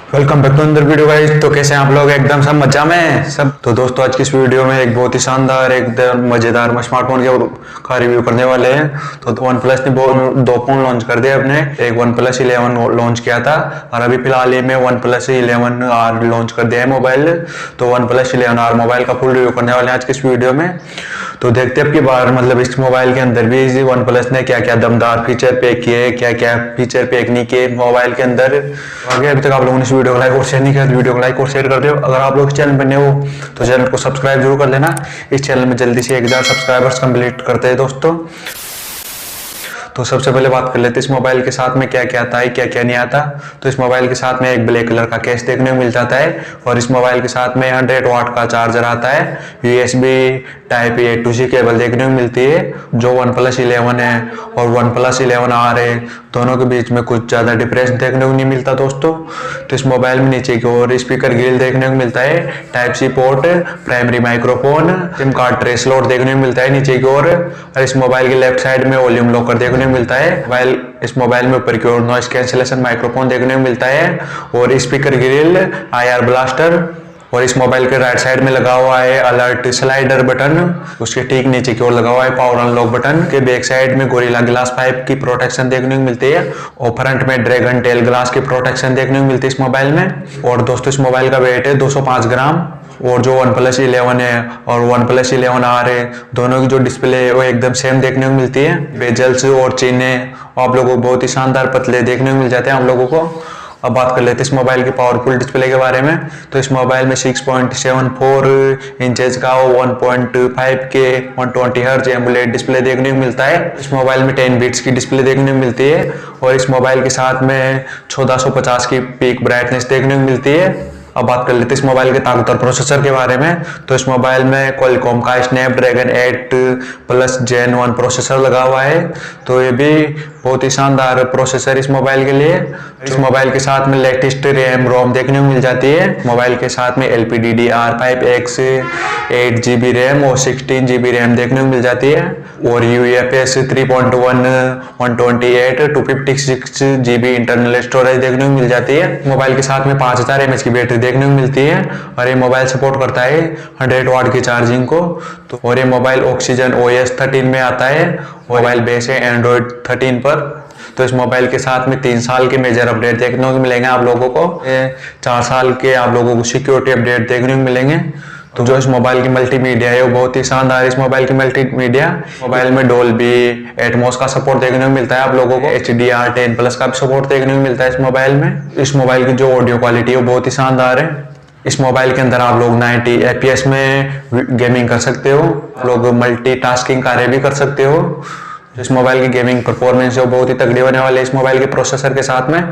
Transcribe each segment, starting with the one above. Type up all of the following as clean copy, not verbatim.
Welcome back to अंदर video guys. तो कैसे हैं आप लोग? एकदम सब मजा में सब। तो दोस्तों आज की इस वीडियो में एक बहुत ही शानदार एकदम मजेदार स्मार्टफोन का रिव्यू करने वाले हैं। तो वन प्लस ने दो फोन लॉन्च कर दिए अपने। एक वन प्लस 11 लॉन्च किया था और अभी फिलहाल ही में वन प्लस 11R लॉन्च कर दिया है मोबाइल। तो वन प्लस 11R मोबाइल का फुल रिव्यू करने वाले हैं आज की इस वीडियो में। तो देखते हैं अब की बार मतलब इस मोबाइल के अंदर भी वन प्लस ने क्या क्या दमदार फीचर पैक किए, क्या क्या फीचर पैक नहीं किए मोबाइल के अंदर। आगे अभी तक आप लोगों ने इस वीडियो को लाइक और शेयर नहीं किया तो वीडियो को लाइक और शेयर कर दो। अगर आप लोग चैनल पर नए हो तो चैनल को सब्सक्राइब जरूर कर लेना। इस चैनल में जल्दी से 1000 सब्सक्राइबर्स कंप्लीट करते हैं दोस्तों। तो सबसे पहले बात कर लेते हैं इस मोबाइल के साथ में क्या क्या आता है क्या क्या नहीं आता। तो इस मोबाइल के साथ में एक ब्लैक कलर का केस देखने को मिल जाता है और इस मोबाइल के साथ में 100 वाट का चार्जर आता है। USB type A to C cable देखने को मिलती है। जो वन प्लस 11 है और वन प्लस 11R है दोनों के बीच में कुछ ज़्यादा डिफरेंस देखने को नहीं मिलता दोस्तों। तो इस मोबाइल में नीचे की ओर स्पीकर ग्रिल देखने को मिलता है, type C port, primary microphone, SIM card tray slot देखने को मिलता है नीचे की ओर। और इस मोबाइल के लेफ्ट साइड में वॉल्यूम लॉकर देखने को मिलता है। इस मोबाइल में ऊपर की ओर नॉइस कैंसिलेशन माइक्रोफोन देखने को मिलता है और स्पीकर ग्रिल, IR ब्लास्टर। और इस मोबाइल के राइट साइड में लगा हुआ है अलर्ट स्लाइडर बटन। उसके ठीक नीचे की ओर लगा हुआ है पावर अनलॉक बटन। के बैक साइड में गोरिल्ला ग्लास 5 की प्रोटेक्शन देखने को मिलती है और फ्रंट में ड्रैगन टेल ग्लास की प्रोटेक्शन देखने को मिलती है इस मोबाइल में। और दोस्तों इस मोबाइल का वेट है 205 ग्राम। और जो वन प्लस 11 है और वन प्लस 11R है दोनों की जो डिस्प्ले है वो एकदम सेम देखने को मिलती है। बेजल्स और चीने आप लोगों को बहुत ही शानदार पतले देखने को मिल जाते हैं आप लोगों को। अब बात कर लेते हैं इस मोबाइल की पावरफुल डिस्प्ले के बारे में। तो इस मोबाइल में 6.74 इंचेस का 1.5K 120 हर्ट्ज एमोलेड डिस्प्ले देखने को मिलता है। इस मोबाइल में 10 बिट्स की डिस्प्ले देखने को मिलती है और इस मोबाइल के साथ में 1450 की पीक ब्राइटनेस देखने को मिलती है। अब बात कर लेते हैं इस मोबाइल के ताकतवर प्रोसेसर के बारे में। तो इस मोबाइल में क्वालकॉम का स्नैपड्रैगन 8+ Gen 1 प्रोसेसर लगा हुआ है। तो ये भी बहुत ही शानदार प्रोसेसर इस मोबाइल के लिए। इस मोबाइल के साथ में लेटेस्ट रैम रोम देखने को मिल जाती है। मोबाइल के साथ में LPDDR5X 8GB रैम और 16GB रैम देखने को मिल जाती है और UFS 3.1 128 256GB इंटरनल स्टोरेज देखने को मिल जाती है। मोबाइल के साथ में 5000 mAh की बैटरी देखने को मिलती है और ये मोबाइल सपोर्ट करता है 100 वाट की चार्जिंग को। तो और ये मोबाइल ऑक्सीजन OS 13 में आता है। मोबाइल बेस है एंड्रॉइड 13 पर। तो इस मोबाइल के साथ में 3 साल के मेजर अपडेट देखने को मिलेंगे आप लोगों को। 4 साल के आप लोगों को सिक्योरिटी अपडेट देखने को मिलेंगे। तो जो इस मोबाइल की मल्टीमीडिया है वो बहुत ही शानदार है। इस मोबाइल की मल्टीमीडिया मोबाइल में डोल्बी एटमॉस का सपोर्ट देखने को मिलता है आप लोगों को। HDR10+ का भी सपोर्ट देखने को मिलता है इस मोबाइल में। इस मोबाइल की जो ऑडियो क्वालिटी है वो बहुत ही शानदार है। इस मोबाइल के अंदर आप लोग 90 FPS में गेमिंग कर सकते हो। आप लोग मल्टीटास्किंग कार्य भी कर सकते हो। इस मोबाइल की गेमिंग परफॉर्मेंस है वो बहुत ही तगड़ी होने वाली है इस मोबाइल के प्रोसेसर के साथ में।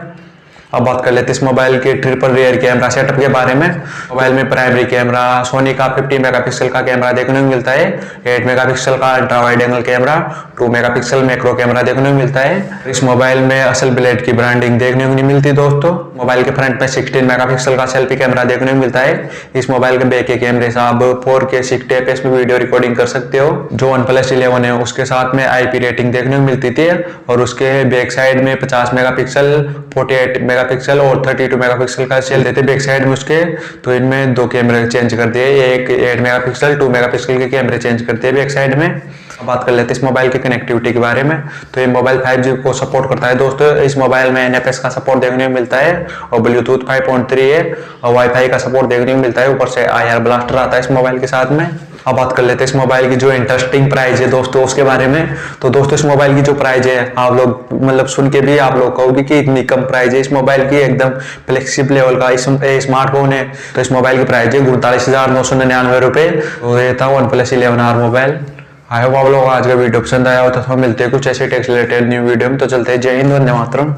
अब बात कर लेते हैं इस मोबाइल के ट्रिपल रियर कैमरा सेटअप के बारे में। मोबाइल में प्राइमरी कैमरा सोनी का 50 मेगापिक्सल का कैमरा देखने को मिलता है, 8 मेगापिक्सल का ultra wide angle camera, 2 megapixel macro camera देखने को मिलता है। इस मोबाइल में असल ब्लेड की ब्रांडिंग देखने को नहीं मिलती दोस्तों। मोबाइल के फ्रंट में 16 मेगापिक्सल का सेल्फी कैमरा देखने को मिलता है। इस मोबाइल के बैक के कैमरे से आप 4K 60fps में वीडियो रिकॉर्डिंग कर सकते हो। जो वन प्लस 11 है उसके साथ में IP रेटिंग देखने को मिलती थी और उसके बैक साइड में 50 मेगापिक्सल 48 मेगापिक्सल और 32 मेगापिक्सल का सेल देते बैक साइड में उसके। तो इनमें 2 कैमरे चेंज कर दिए, एक 8 मेगापिक्सल 2 मेगापिक्सल के कैमरे चेंज करते हैं बैक साइड में। अब बात कर लेते हैं इस मोबाइल की कनेक्टिविटी के बारे में। तो ये मोबाइल 5G को सपोर्ट करता है दोस्तों। इस मोबाइल में NFC का सपोर्ट देखने को मिलता है और ब्लूटूथ 5.3 है और वाईफाई का सपोर्ट देखने को मिलता है। ऊपर से IR ब्लास्टर आता है इस मोबाइल के साथ में। अब बात कर लेते हैं इस मोबाइल की जो इंटरेस्टिंग प्राइस है दोस्तों उसके बारे में। तो दोस्तों इस मोबाइल की जो प्राइस है आप लोग मतलब सुन के भी आप लोग कहोगे कि इतनी कम प्राइस है इस मोबाइल की, एकदम फ्लेक्सिबल लेवल का स्मार्टफोन है। तो इस मोबाइल की प्राइस है 49,999 रुपये। तो ये था one plus 11R mobile. I hope आप लोग आज का वीडियो पसंद आया हो। तो मिलते हैं कुछ ऐसे टेक्स्ट रिलेटेड न्यू वीडियो में। तो चलते हैं, जय हिंद, वंदे मातरम।